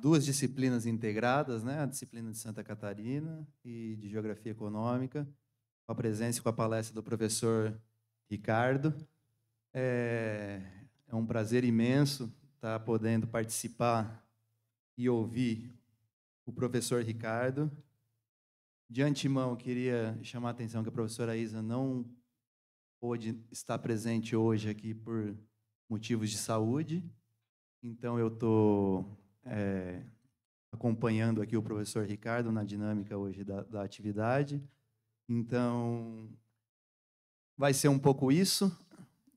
duas disciplinas integradas, né? A disciplina de Santa Catarina e de Geografia Econômica, com a presença e com a palestra do professor Ricardo. É um prazer imenso estar podendo participar e ouvir o professor Ricardo. De antemão, queria chamar a atenção que a professora Isa não pôde estar presente hoje aqui por motivos de saúde. Então, eu estou acompanhando aqui o professor Ricardo na dinâmica hoje da atividade. Então, vai ser um pouco isso,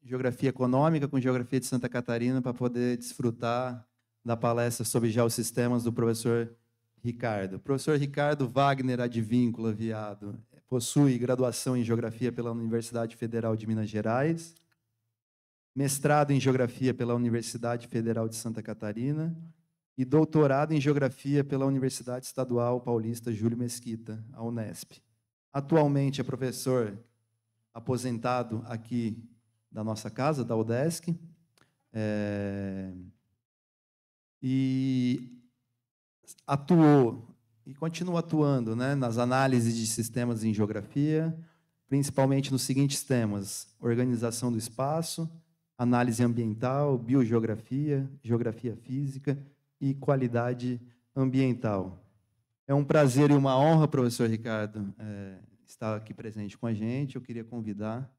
Geografia Econômica com Geografia de Santa Catarina, para poder desfrutar da palestra sobre geossistemas do professor Ricardo. O professor Ricardo Wagner Advíncula Viado possui graduação em Geografia pela Universidade Federal de Minas Gerais, mestrado em Geografia pela Universidade Federal de Santa Catarina e doutorado em Geografia pela Universidade Estadual Paulista Júlio Mesquita, a Unesp. Atualmente é professor aposentado aqui da nossa casa, da UDESC, e atuou e continua atuando, né, nas análises de sistemas em geografia, principalmente nos seguintes temas: organização do espaço, análise ambiental, biogeografia, geografia física e qualidade ambiental. É um prazer e uma honra, professor Ricardo, estar aqui presente com a gente. Eu queria convidar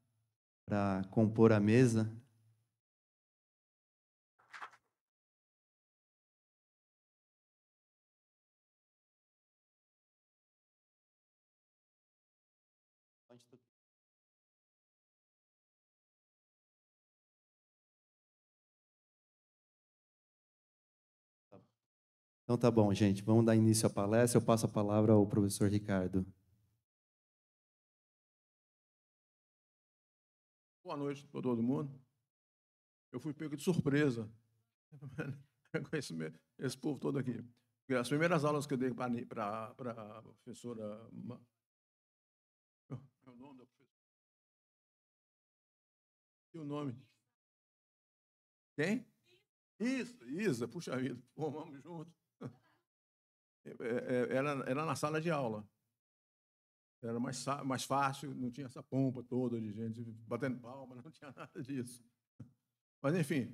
para compor a mesa. Então, tá bom, gente. Vamos dar início à palestra. Eu passo a palavra ao professor Ricardo. Boa noite para todo mundo. Eu fui pego de surpresa com esse povo todo aqui. Porque as primeiras aulas que eu dei para a professora... É o nome da professora? E o nome? Quem? Isso, Isa, puxa vida, formamos juntos. Era na sala de aula. Era mais fácil, não tinha essa pompa toda de gente batendo palma, não tinha nada disso. Mas, enfim,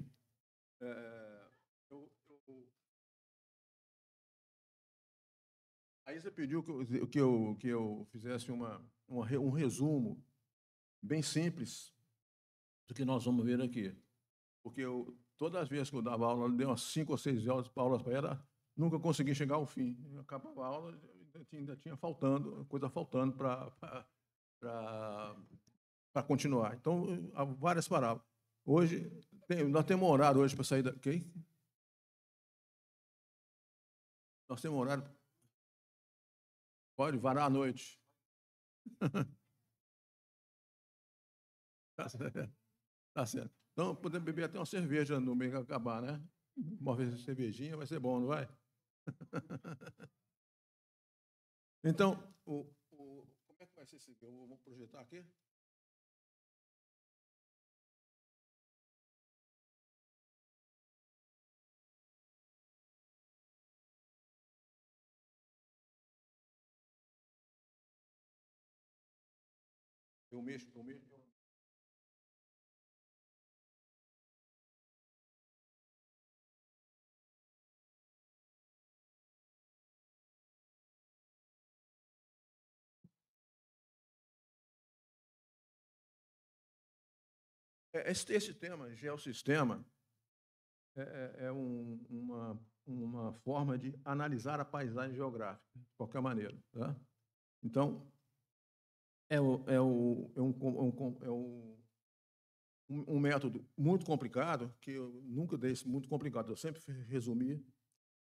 a Isa pediu que eu fizesse um resumo bem simples do que nós vamos ver aqui. Porque todas as vezes que eu dava aula, eu dei umas 5 ou 6 aulas para ela, nunca consegui chegar ao fim. Eu acabava a aula, ainda tinha coisa faltando para continuar. Então, há várias palavras. Hoje, nós temos um horário hoje para sair daqui. Nós temos um horário. Pode varar à noite. Tá certo. Tá certo. Então, podemos beber até uma cerveja no meio que acabar, né? Uma vez cervejinha vai ser bom, não vai? Então, como é que vai ser esse aqui? Eu vou projetar aqui. Eu mexo. Esse tema, geossistema, é uma forma de analisar a paisagem geográfica, de qualquer maneira. Tá? Então, é um método muito complicado, que eu nunca dei muito complicado, eu sempre resumi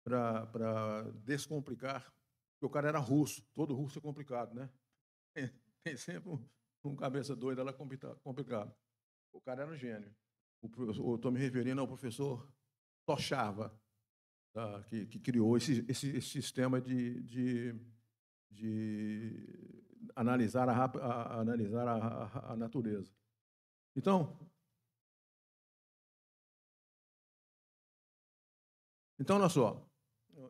para descomplicar, porque o cara era russo, todo russo é complicado, né? Tem sempre um cabeça doida lá complicado. O cara era um gênio. Eu estou me referindo ao professor Tochava, tá? que criou esse sistema de analisar a natureza. Então, olha só,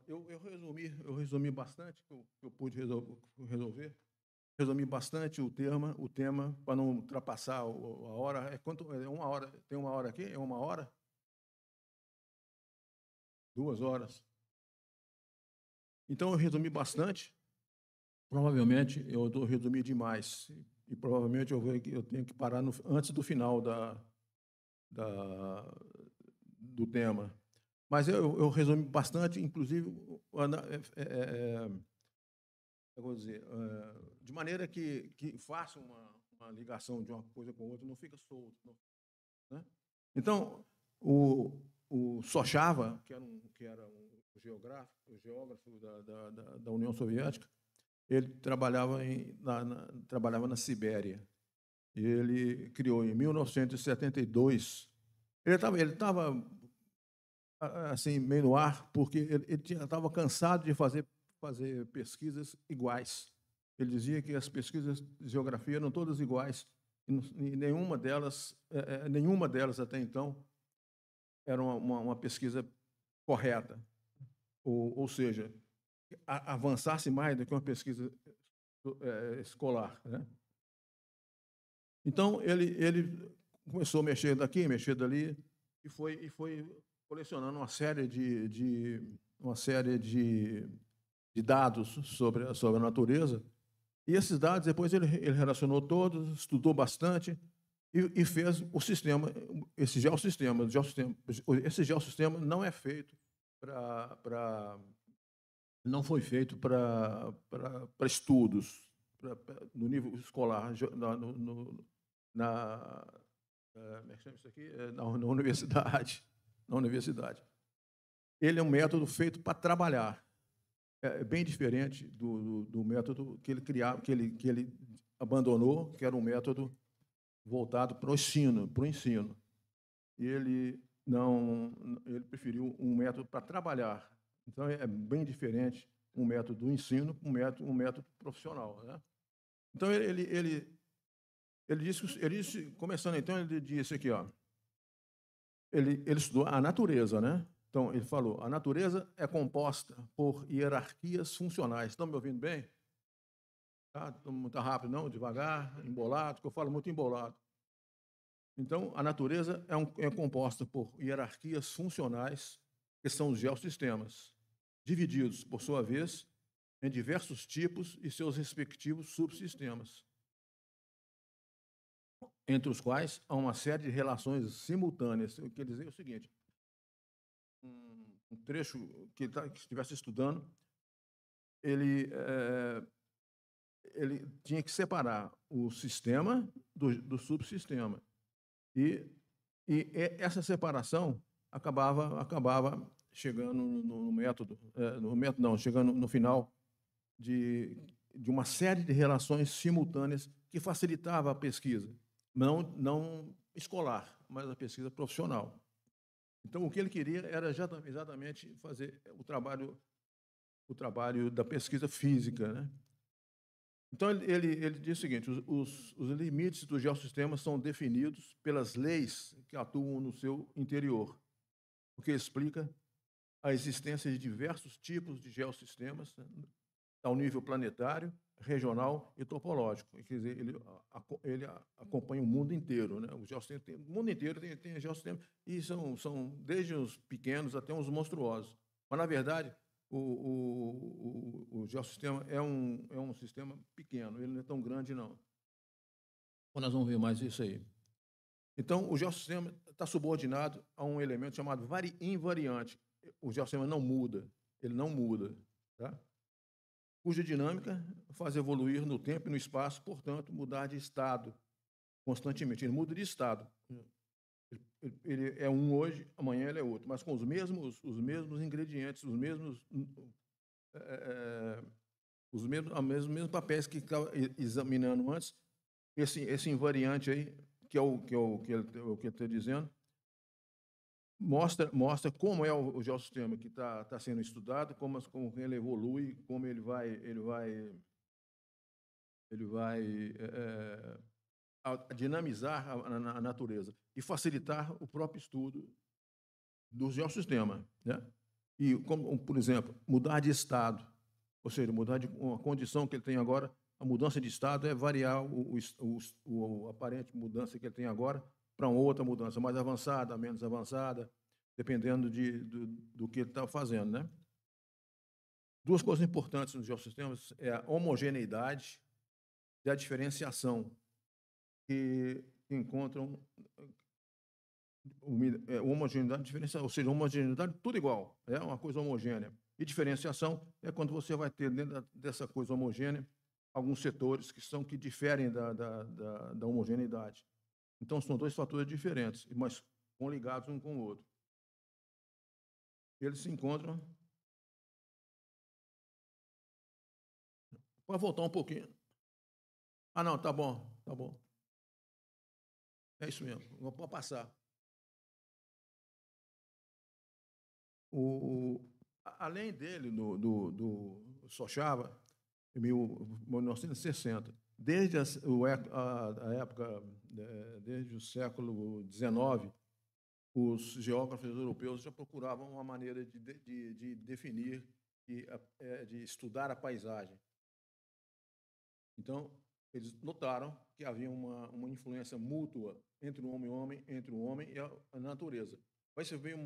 eu resumi bastante, que eu pude resolver. Resumi bastante o tema para não ultrapassar a hora. É 1 hora? Tem 1 hora aqui? É 1 hora? 2 horas. Então, eu resumi bastante. Provavelmente, eu resumi demais. E provavelmente eu tenho que parar antes do final do tema. Mas eu resumi bastante, inclusive, eu vou dizer, de maneira que faça uma ligação de uma coisa com outra, não fica solto. Não, né? Então, o Sochava, que era um geógrafo da União Soviética, ele trabalhava na Sibéria. Ele criou, em 1972, ele estava assim, meio no ar, porque ele estava cansado de fazer pesquisas iguais. Ele dizia que as pesquisas de geografia eram todas iguais, e nenhuma delas até então era uma pesquisa correta, ou seja, avançasse mais do que uma pesquisa escolar, né? Então ele começou a mexer daqui, mexer dali, e foi colecionando uma série de dados sobre a natureza. E esses dados, depois ele relacionou todos, estudou bastante e fez o sistema, esse geossistema. Esse geossistema não é feito não foi feito para estudos no nível escolar, como é que chama isso aqui? Na universidade. Na universidade. Ele é um método feito para trabalhar. É bem diferente do método que ele criava, que ele abandonou, que era um método voltado para o ensino. E ele preferiu um método para trabalhar. Então é bem diferente um método do ensino com um método profissional, né? Então ele disse, começando então, ele disse aqui, ó, ele estudou a natureza, né? Então, ele falou, a natureza é composta por hierarquias funcionais. Estão me ouvindo bem? Tá? Muito rápido, não? Devagar, embolado, porque eu falo muito embolado. Então, a natureza é composta por hierarquias funcionais, que são os geossistemas, divididos, por sua vez, em diversos tipos e seus respectivos subsistemas, entre os quais há uma série de relações simultâneas. Eu quero dizer o seguinte, um trecho que estivesse estudando, ele tinha que separar o sistema do subsistema. E essa separação acabava chegando no método, chegando no final de uma série de relações simultâneas que facilitava a pesquisa, não escolar, mas a pesquisa profissional. Então, o que ele queria era exatamente fazer o trabalho da pesquisa física, né? Então, ele diz o seguinte, os limites do geossistema são definidos pelas leis que atuam no seu interior, o que explica a existência de diversos tipos de geossistemas, né, ao nível planetário, regional e topológico. Quer dizer, ele acompanha o mundo inteiro, né? O mundo inteiro tem geossistemas, e são desde os pequenos até os monstruosos. Mas, na verdade, o geossistema é um sistema pequeno, ele não é tão grande, não. Nós vamos ver mais isso aí. Então, o geossistema está subordinado a um elemento chamado invariante. O geossistema não muda, ele não muda, tá? Cuja dinâmica faz evoluir no tempo e no espaço, portanto, mudar de estado constantemente. Ele muda de estado. Ele é um hoje, amanhã ele é outro, mas com os mesmos ingredientes, os mesmos papéis que estava examinando antes. Esse invariante aí, que é o que ele está dizendo, mostra como é o geossistema que está sendo estudado, como ele evolui, como ele vai dinamizar a natureza e facilitar o próprio estudo do geossistema, né? E, como, por exemplo, mudar de estado, ou seja, mudar de uma condição que ele tem agora, a mudança de estado é variar o aparente mudança que ele tem agora para uma outra mudança, mais avançada, menos avançada, dependendo do que ele está fazendo, né? Duas coisas importantes nos geossistemas é a homogeneidade e a diferenciação, que encontram homogeneidade, diferenciação, ou seja, homogeneidade, tudo igual, é uma coisa homogênea. E diferenciação é quando você vai ter dentro dessa coisa homogênea alguns setores que diferem da homogeneidade. Então, são dois fatores diferentes, mas ligados um com o outro. Eles se encontram. Pode voltar um pouquinho. Ah, não, tá bom, tá bom. É isso mesmo, pode passar. Além dele, do Sochava, em 1960, desde a época, desde o século XIX, os geógrafos europeus já procuravam uma maneira de definir, de estudar a paisagem. Então, eles notaram que havia uma influência mútua entre o homem e a natureza. Vai ser em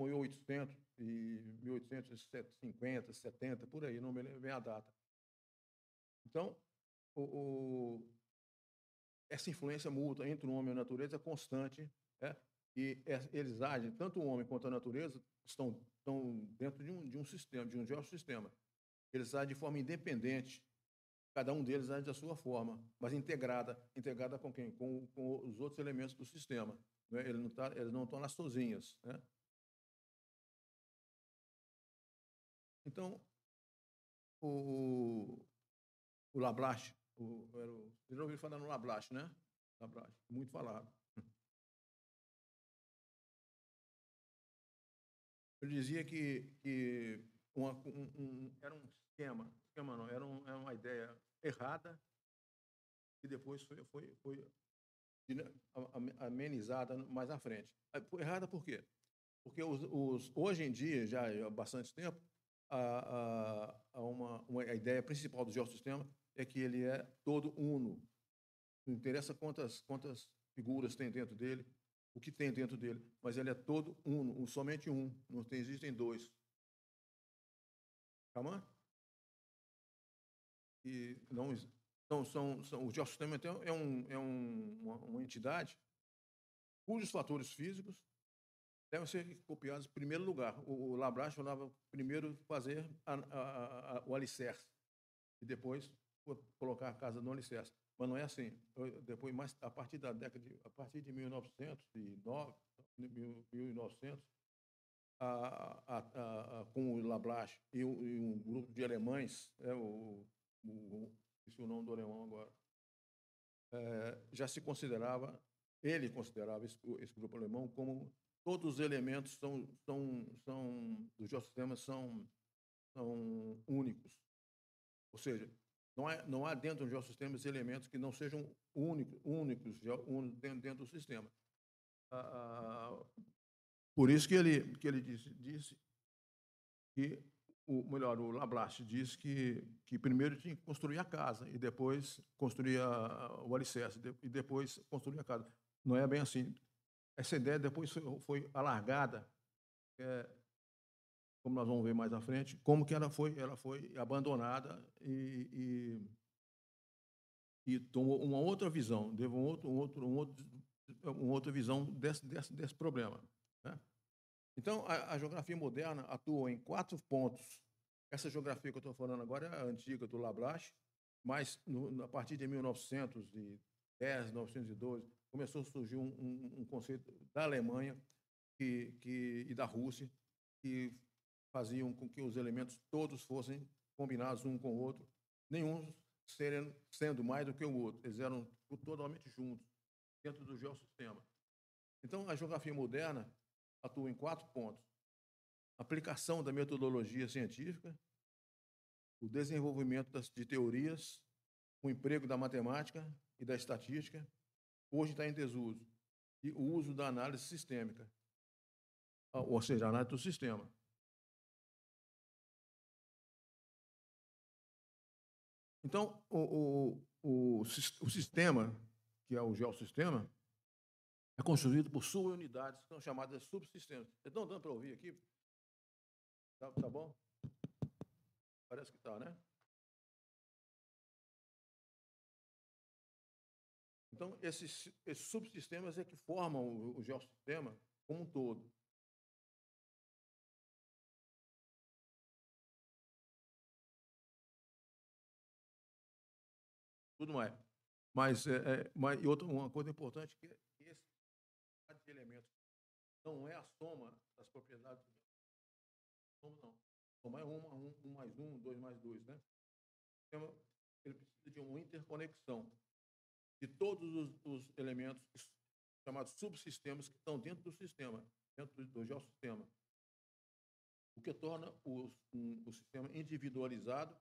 1850, 70, por aí, não me lembro bem a data. Então, essa influência mútua entre o homem e a natureza é constante, né? E eles agem, tanto o homem quanto a natureza estão dentro de um sistema, de um geossistema. Eles agem de forma independente, cada um deles age da sua forma, mas integrada com quem? Com os outros elementos do sistema. Né? Eles não estão lá sozinhos, né? Então, o Laplace, você já ouviu falar no Laplace, né? Laplace, muito falado. Ele dizia que era um esquema não, era uma ideia errada e depois foi amenizada mais à frente. Errada por quê? Porque hoje em dia, já há bastante tempo, a ideia principal do geossistema é que ele é todo uno. Não interessa quantas figuras tem dentro dele, o que tem dentro dele, mas ele é todo uno, somente um, não existem dois. Calma? E não, o geossistema então, é uma entidade cujos fatores físicos devem ser copiados em primeiro lugar. O Laplace falava primeiro fazer o alicerce e depois colocar a casa no alicerce. Mas não é assim. Depois, a partir de 1909, com o Laplace e um grupo de alemães, esqueci o nome do alemão agora, já se considerava, ele considerava esse grupo alemão como todos os elementos do geossistema são únicos. Ou seja, não há dentro do geossistema elementos que não sejam únicos dentro do sistema. Por isso que ele disse que, o Laplace disse que primeiro tinha que construir a casa e depois construir o alicerce e depois construir a casa. Não é bem assim. Essa ideia depois foi alargada, como nós vamos ver mais à frente, como que ela foi abandonada e tomou uma outra visão, deu uma outra visão desse problema, né? Então, a geografia moderna atua em 4 pontos. Essa geografia que eu estou falando agora é a antiga do Laplace, mas a partir de 1910, 1912, começou a surgir um conceito da Alemanha e da Rússia, que faziam com que os elementos todos fossem combinados um com o outro, nenhum sendo mais do que o outro. Eles eram totalmente juntos, dentro do geossistema. Então, a geografia moderna atua em 4 pontos: aplicação da metodologia científica, o desenvolvimento de teorias, o emprego da matemática e da estatística, hoje está em desuso, e o uso da análise sistêmica, ou seja, a análise do sistema. Então, o sistema, que é o geossistema, é construído por subunidades, que são chamadas de subsistemas. Vocês estão dando para ouvir aqui? Tá bom? Parece que está, né? Então, esses subsistemas é que formam o geossistema como um todo. Tudo mais. Mas e uma coisa importante que esse de elementos não é a soma das propriedades. Soma não. Soma é um mais um, dois mais dois, né? Ele precisa de uma interconexão de todos os elementos chamados subsistemas que estão dentro do sistema, dentro do geossistema. O que torna o sistema individualizado,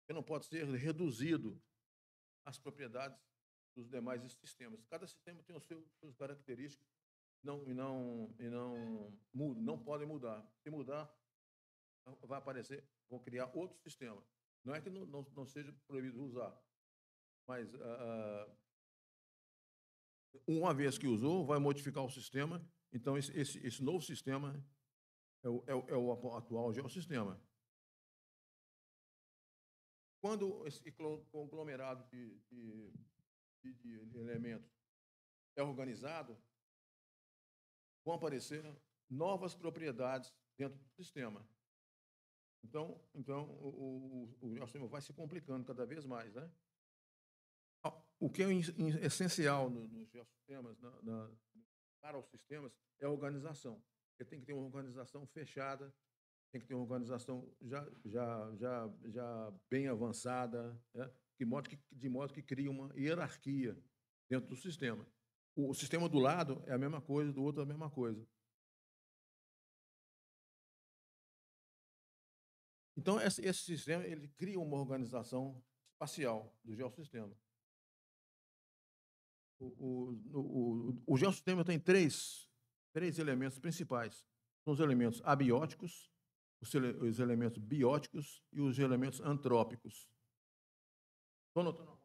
que não pode ser reduzido às propriedades dos demais sistemas. Cada sistema tem suas características e não podem mudar. Se mudar, vai aparecer, vão criar outro sistema. Não é que não seja proibido usar, mas uma vez que usou, vai modificar o sistema. Então, esse novo sistema é o atual geossistema. Quando esse conglomerado de elementos é organizado, vão aparecer novas propriedades dentro do sistema. Então o geossistema vai se complicando cada vez mais, né? O que é essencial nos geossistemas, para os sistemas, é a organização. Você tem que ter uma organização fechada, tem que ter uma organização já bem avançada, né? de modo que cria uma hierarquia dentro do sistema. O sistema do lado é a mesma coisa, do outro é a mesma coisa. Então, esse sistema ele cria uma organização espacial do geossistema. O geossistema tem três elementos principais. São os elementos abióticos, os elementos bióticos e os elementos antrópicos. Estou anotando.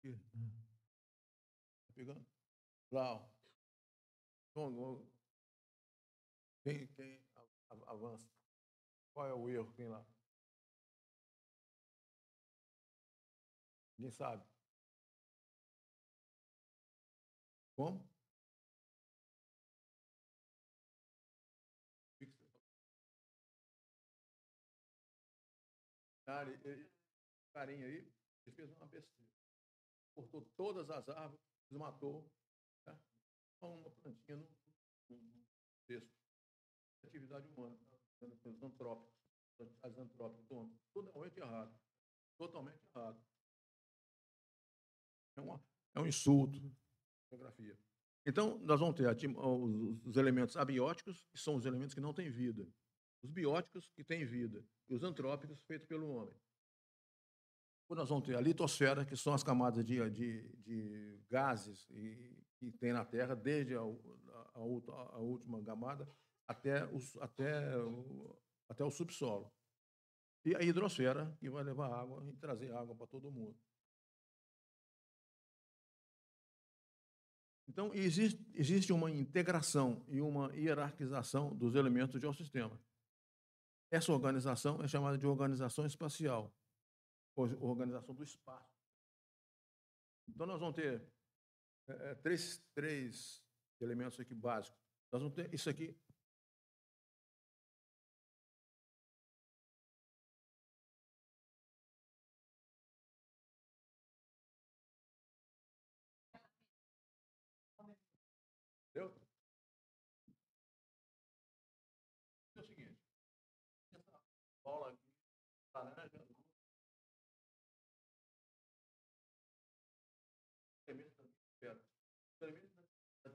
Está pegando? Lá. Quem avança? Qual é o erro que tem lá? Ninguém sabe. Como? Carinha aí, ele fez uma besteira. Cortou todas as árvores, desmatou, né? Só uma plantinha no texto. Atividade humana, os antrópicos, as antrópicas, totalmente errado. Totalmente errado. É um insulto. Geografia. Então, nós vamos ter os elementos abióticos, que são os elementos que não têm vida. Os bióticos, que têm vida. E os antrópicos, feitos pelo homem. Depois nós vamos ter a litosfera, que são as camadas de gases que tem na Terra, desde a última camada até o subsolo. E a hidrosfera, que vai levar água e trazer água para todo mundo. Então, existe uma integração e uma hierarquização dos elementos do geossistema. Essa organização é chamada de organização espacial, ou organização do espaço. Então, nós vamos ter três elementos aqui básicos. Nós vamos ter isso aqui. Entendeu? É o seguinte. Essa bola aqui, laranja, elementos da esfera. Os elementos da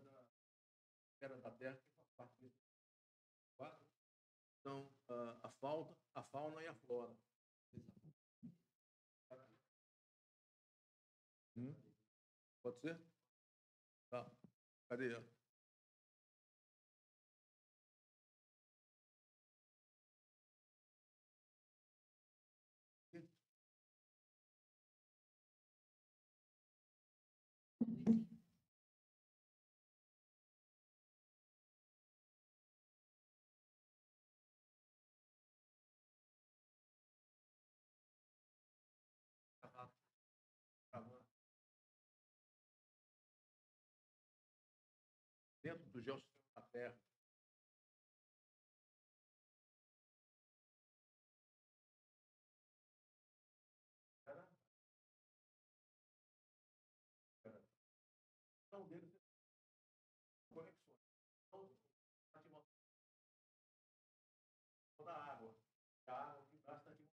esfera da Terra que faz parte desse quadro são a fauna e a flora. Pode ser? Tá. Cadê ela? dentro do geossistema da Terra. Então, deles conexões. Então, a atmosfera da água. A água que gasta aqui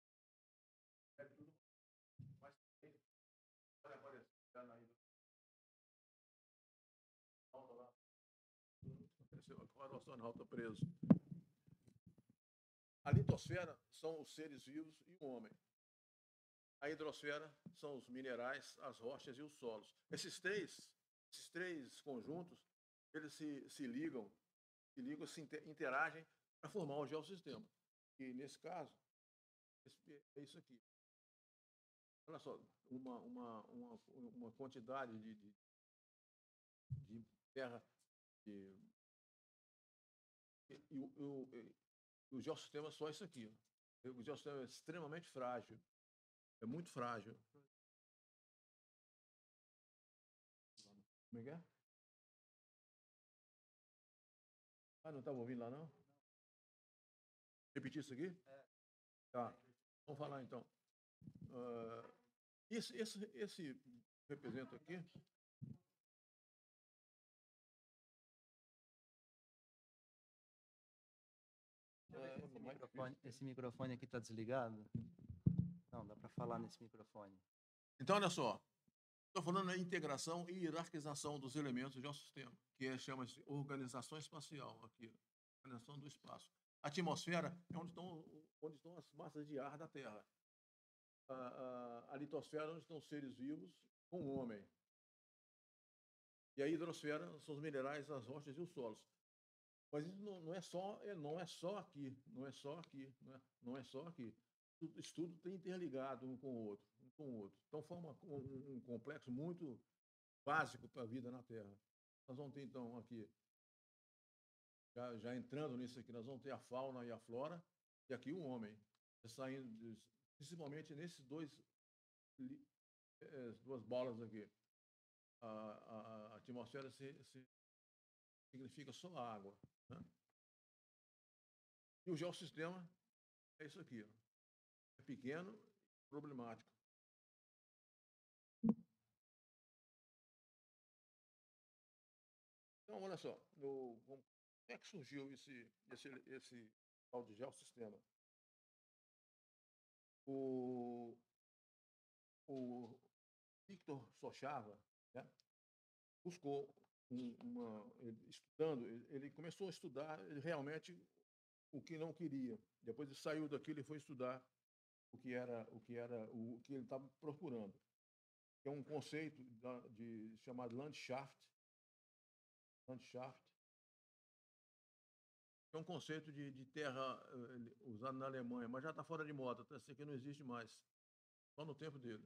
é tudo mais vai aparecer na alta lá. Apareceu agora o astronauta preso. A litosfera são os seres vivos e o homem. A hidrosfera são os minerais, as rochas e os solos. Esses três conjuntos, eles se ligam, se interagem para formar o geossistema. E, nesse caso, é isso aqui. Olha só, uma quantidade de terra. E o geossistema é só isso aqui. O geossistema é extremamente frágil. É muito frágil. Como é que é? Ah, não estava ouvindo lá, não? Repetir isso aqui? Tá. Vamos falar, então. Esse representa aqui. Esse microfone aqui está desligado? Não, dá para falar nesse microfone. Então, olha só. Estou falando da integração e hierarquização dos elementos do geossistema, que chama-se organização espacial, aqui, organização do espaço. A atmosfera é onde estão as massas de ar da Terra. A litosfera, onde estão os seres vivos com o homem. E a hidrosfera são os minerais, as rochas e os solos. Mas isso não é só aqui. Isso tudo está interligado um com o outro. Então, forma um complexo muito básico para a vida na Terra. Nós vamos ter, então, aqui, já entrando nisso aqui, nós vamos ter a fauna e a flora, e aqui o homem, saindo, principalmente nesses duas bolas aqui. A atmosfera significa só água, né? E o geossistema é isso aqui, ó. É pequeno e problemático. Então, olha só, como é que surgiu esse tal de geossistema? O Victor Sochava, né, buscou estudando, ele começou a estudar realmente o que não queria. Depois ele saiu daqui, ele foi estudar o que ele estava procurando. É um conceito chamado Landschaft. É um conceito de terra usado na Alemanha, mas já está fora de moda, esse aqui não existe mais, só no tempo dele.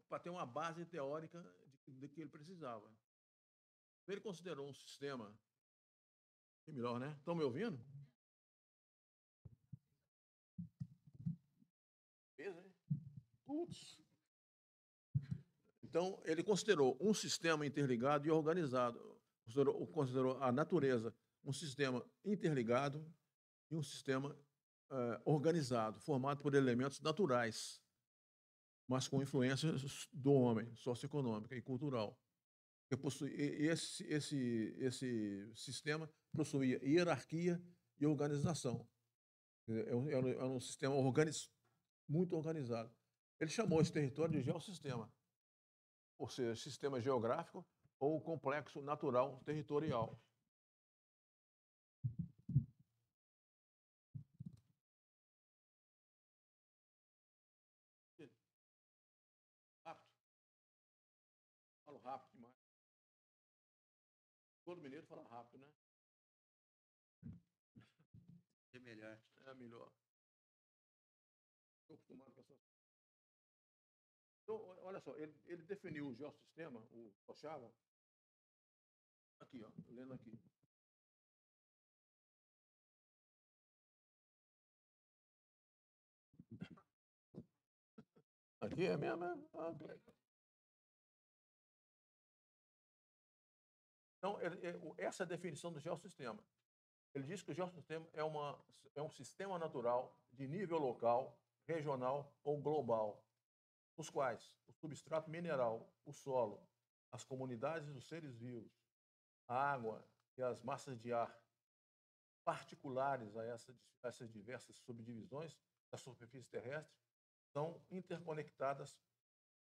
Para ter uma base teórica de que ele precisava. Ele considerou um sistema. É melhor, né? Estão me ouvindo? Putz. Então, ele considerou um sistema interligado e organizado. Considerou a natureza um sistema interligado e um sistema organizado, formado por elementos naturais, mas com influência do homem, socioeconômica e cultural. Esse sistema possuía hierarquia e organização. Era um sistema muito organizado. Ele chamou esse território de geossistema, ou seja, sistema geográfico ou complexo natural territorial. Rápido. Falo rápido demais. Todo mineiro fala rápido, né? É melhor. É melhor. Estou acostumado com essas. Então, olha só, ele definiu o geossistema, o Sochava, aqui, ó, lendo aqui. Aqui é mesmo? Então, essa é a definição do geossistema. Ele diz que o geossistema é um sistema natural de nível local, regional ou global, nos quais o substrato mineral, o solo, as comunidades dos seres vivos, a água e as massas de ar particulares a essas diversas subdivisões da superfície terrestre são interconectadas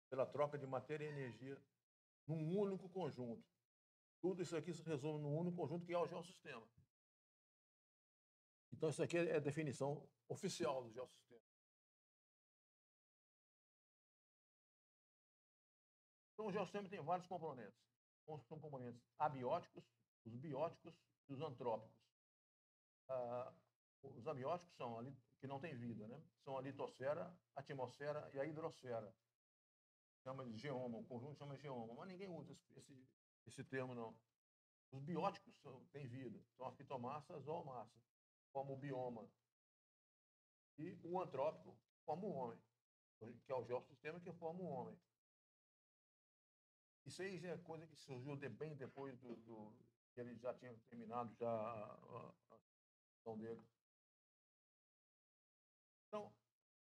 pela troca de matéria e energia num único conjunto. Tudo isso aqui se resume num único conjunto que é o geossistema. Então, isso aqui é a definição oficial do geossistema. Então, o geossistema tem vários componentes. São componentes abióticos, os bióticos e os antrópicos. Os abióticos são ali que não tem vida, né? São a litosfera, a atmosfera e a hidrosfera. Chama de geoma, o conjunto chama de geoma, mas ninguém usa esse termo, não. Os bióticos têm vida, são a fitomassa, a zoomassa, como o bioma. E o antrópico forma o homem, que é o geossistema que forma o homem. Isso aí já é coisa que surgiu bem depois que ele já tinha terminado já a questão dele. Então,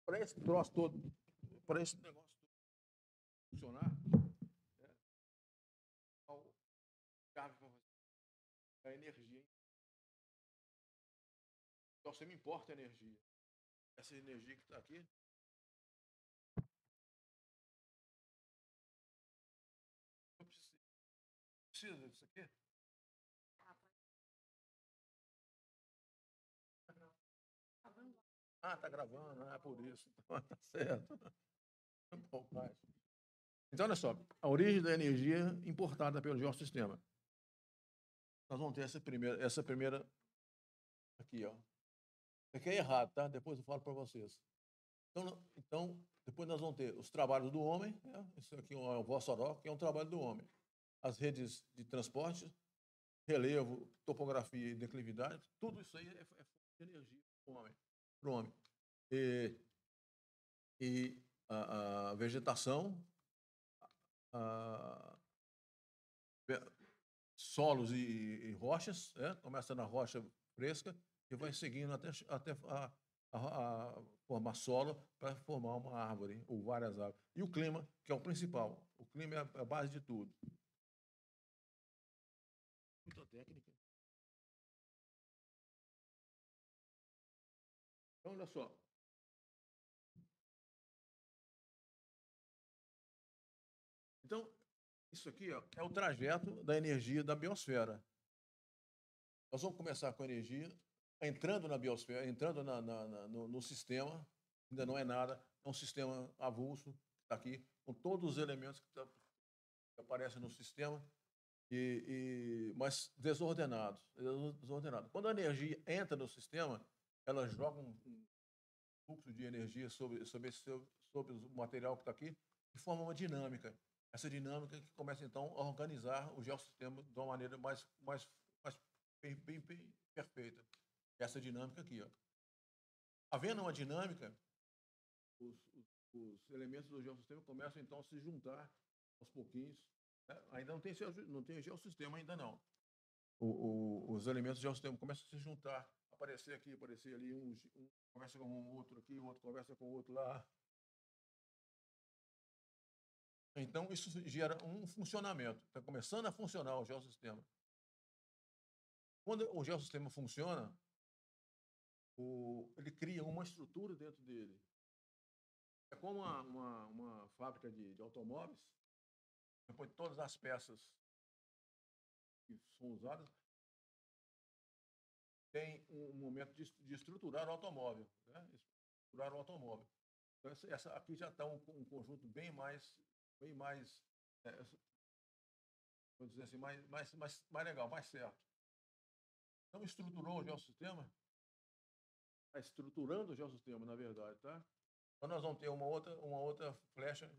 para esse troço todo, para esse negócio funcionar, a energia. Então, você me importa a energia. Essa energia que está aqui. Eu preciso disso aqui? Ah, está gravando, é por isso. Então, tá certo. Então, olha só, a origem da energia importada pelo geossistema. Nós vamos ter essa primeira aqui, ó. Isso aqui é errado, tá? Depois eu falo para vocês. Então, depois nós vamos ter os trabalhos do homem, né? Isso aqui é o Vossoró, que é um trabalho do homem. As redes de transporte, relevo, topografia e declividade, tudo isso aí é energia para o homem. E a vegetação, solos e rochas, começa na rocha fresca e vai seguindo até formar solo para formar uma árvore ou várias árvores. E o clima, que é o principal. O clima é a base de tudo. Muita técnica. Então, olha só. Então, isso aqui ó, é o trajeto da energia da biosfera. Nós vamos começar com a energia entrando na biosfera, entrando no sistema, ainda não é nada, é um sistema avulso, está aqui, com todos os elementos que aparecem no sistema, mas desordenados. Quando a energia entra no sistema, ela joga um fluxo de energia sobre o material que está aqui, de forma uma dinâmica. Essa dinâmica que começa, então, a organizar o geossistema de uma maneira bem perfeita. Essa dinâmica aqui. Ó. Havendo uma dinâmica, os elementos do geossistema começam, então, a se juntar aos pouquinhos. Né? Ainda não tem geossistema, ainda não. Os elementos do geossistema começam a se juntar, aparecer aqui, aparecer ali, um conversa com o outro aqui, o outro conversa com o outro lá. Então, isso gera um funcionamento. Está começando a funcionar o geossistema. Quando o geossistema funciona, ele cria uma estrutura dentro dele. É como uma fábrica de automóveis. Depois de todas as peças que são usadas, tem um momento de estruturar o automóvel. Né? Estruturar o automóvel. Então, essa aqui já está um conjunto bem mais vou dizer assim, mais legal, mais certo. Então, estruturou o geossistema? Está estruturando o geossistema, na verdade, tá? Então, nós vamos ter uma outra flecha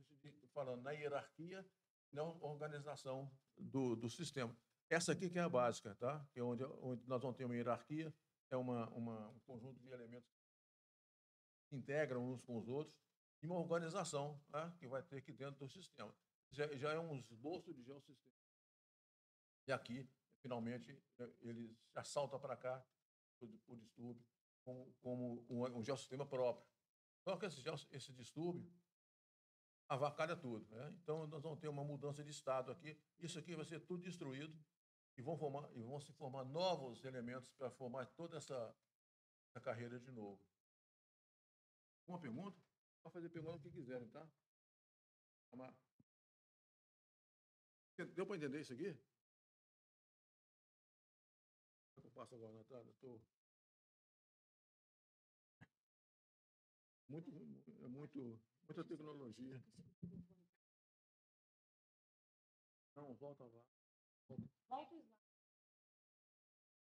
falando na hierarquia e na organização do sistema. Essa aqui que é a básica, tá? Que é onde nós vamos ter uma hierarquia, é um conjunto de elementos que integram uns com os outros, e uma organização, tá? Que vai ter aqui dentro do sistema. Já é um esboço de geossistema. E aqui, finalmente, ele já salta para cá, por distúrbio, como um geossistema próprio. Só que esse distúrbio avacalha tudo, né? Então, nós vamos ter uma mudança de estado aqui. Isso aqui vai ser tudo destruído e vão se formar novos elementos para formar toda essa carreira de novo. Uma pergunta? Pode fazer pergunta o que quiserem, tá? Deu para entender isso aqui? Eu passo agora na entrada. Muita tecnologia. Não, volta lá.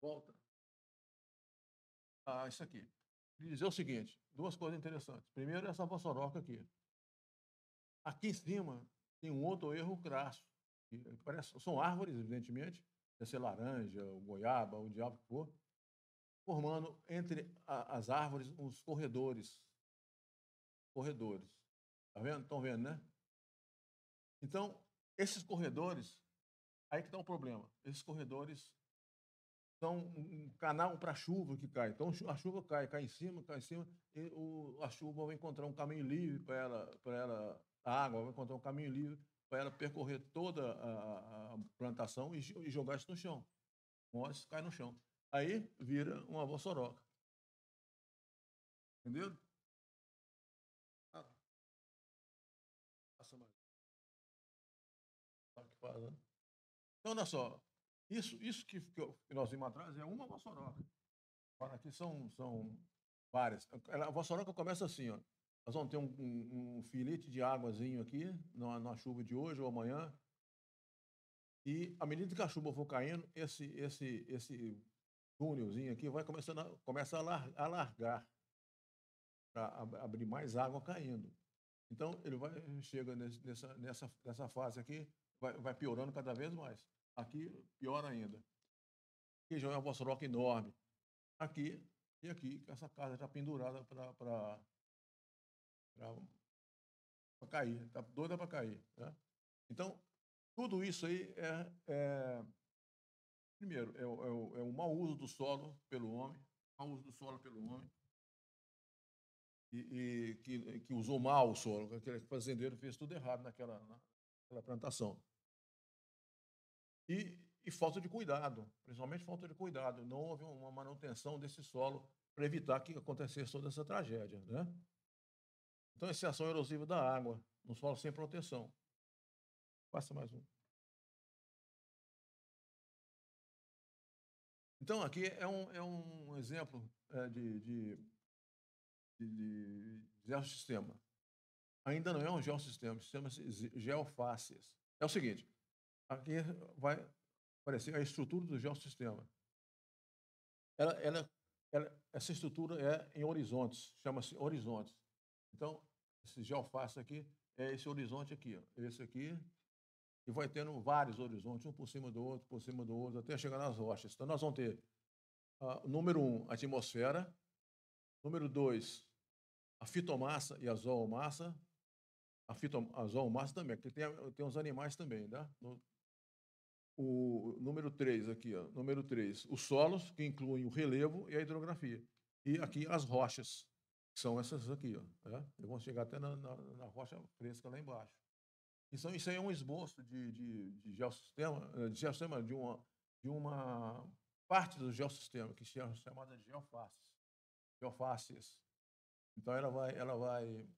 Volta. Isso aqui. Queria dizer o seguinte, duas coisas interessantes. Primeiro, essa vossoroca aqui. Aqui em cima tem um outro erro crasso. São árvores, evidentemente, deve ser laranja, ou goiaba, o diabo que for, formando entre as árvores uns corredores. Corredores. Tá vendo? Estão vendo, né? Então, esses corredores, aí que está o problema. Esses corredores são um canal para a chuva que cai. Então, a chuva cai em cima, e a chuva vai encontrar um caminho livre para ela, a água vai encontrar um caminho livre para ela percorrer toda a plantação e jogar isso no chão. Isso cai no chão. Aí vira uma vossoroca. Entendeu? Passa mais. Então, olha só. Isso que nós vimos atrás é uma vossoroca. Agora, aqui são várias. A vossoroca começa assim, ó. Nós vamos ter um filete de águazinho aqui, na chuva de hoje ou amanhã. E, à medida que a chuva for caindo, esse túnelzinho aqui vai começar a largar, para abrir mais água caindo. Então, ele chega nessa fase aqui, vai piorando cada vez mais. Aqui, pior ainda. Aqui já é uma vossoroca enorme. Aqui e aqui, essa casa está pendurada para cair, está doida para cair. Né? Então, tudo isso aí primeiro, é o mau uso do solo pelo homem, e que usou mal o solo, aquele fazendeiro fez tudo errado naquela plantação. E falta de cuidado, principalmente falta de cuidado. Não houve uma manutenção desse solo para evitar que acontecesse toda essa tragédia. Né? Então, essa ação erosiva da água no solo sem proteção. Passa mais um. Então, aqui é um exemplo de geossistema. Ainda não é um geossistema, chama-se geofaces. É o seguinte, aqui vai aparecer a estrutura do geossistema. Essa estrutura é em horizontes, chama-se horizontes. Então, esse geoface aqui é esse horizonte aqui, ó, esse aqui, e vai tendo vários horizontes, um por cima do outro, até chegar nas rochas. Então, nós vamos ter, número 1, a atmosfera, número 2, a fitomassa e a zoomassa, a zoomassa também, porque tem os animais também, né? O número 3 aqui, ó, número 3, os solos, que incluem o relevo e a hidrografia. E aqui as rochas, que são essas aqui, ó, né? Vamos chegar até na rocha fresca lá embaixo. Então, isso aí é um esboço de geossistema, de uma parte do geossistema, que é chamada de geofaces. Então, ela vai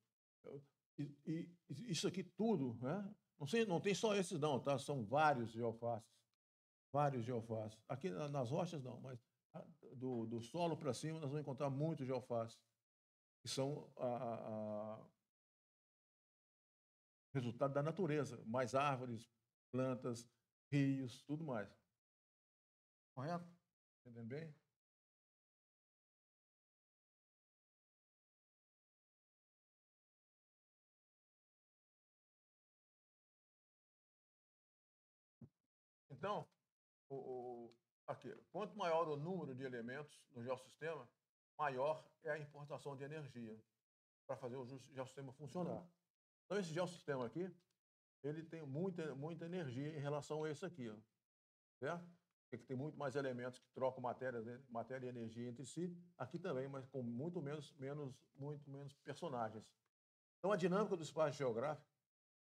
e isso aqui tudo, né? Não tem só esses não, tá? São vários geofaces. Aqui nas rochas não, mas do solo para cima nós vamos encontrar muitos geofaces, que são resultado da natureza, mais árvores, plantas, rios, tudo mais. Correto? Entendendo bem? Então, aqui, quanto maior o número de elementos no geossistema, maior é a importação de energia para fazer o geossistema funcionar. Então, esse geossistema aqui, ele tem muita energia em relação a esse aqui. Ó. certo? Que tem muito mais elementos que trocam matéria, né, matéria e energia entre si. Aqui também, mas com muito menos personagens. Então, a dinâmica do espaço geográfico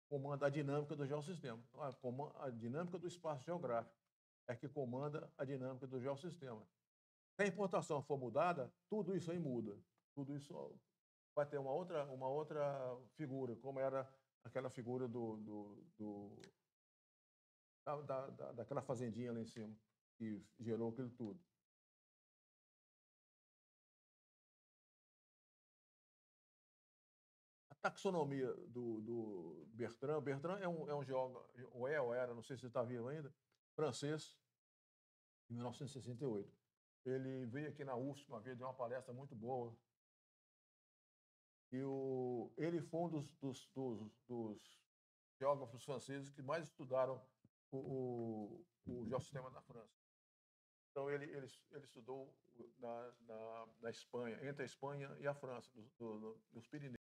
comanda a dinâmica do geossistema. A dinâmica do espaço geográfico é que comanda a dinâmica do geossistema. Se a importação for mudada, tudo isso aí muda. Tudo isso vai ter uma outra figura, como era aquela figura daquela fazendinha lá em cima, que gerou aquilo tudo. A taxonomia do Bertrand. Bertrand é um geógrafo, ou era, não sei se você está vivo ainda, francês, em 1968. Ele veio aqui na UFSC uma vez, deu uma palestra muito boa. E ele foi um dos geógrafos franceses que mais estudaram o geossistema da França. Então, ele estudou na Espanha, entre a Espanha e a França, nos Pirineus.